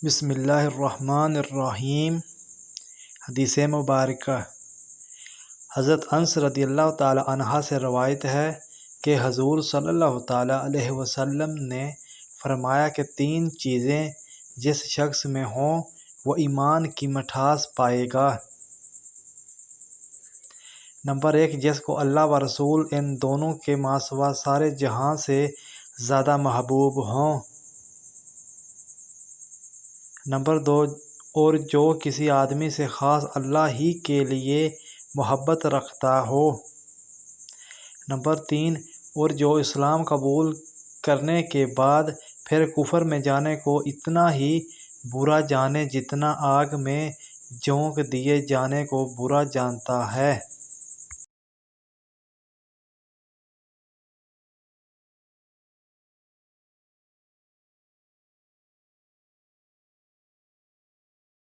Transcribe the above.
بسم اللہ الرحمن الرحیم۔ حدیث مبارکہ حضرت انس رضی اللہ تعالی عنہ سے روایت ہے کہ حضور صلی اللہ تعالی علیہ وسلم نے فرمایا کہ 3 چیزیں جس شخص میں ہوں وہ ایمان کی مٹھاس پائے گا۔ نمبر 1، جس کو اللہ و رسول ان دونوں کے ماسوا سارے جہاں سے زیادہ محبوب ہوں۔ نمبر 2، اور جو کسی آدمی سے خاص اللہ ہی کے لیے محبت رکھتا ہو۔ نمبر 3، اور جو اسلام قبول کرنے کے بعد پھر کفر میں جانے کو اتنا ہی برا جانے جتنا آگ میں جھونک دیے جانے کو برا جانتا ہے۔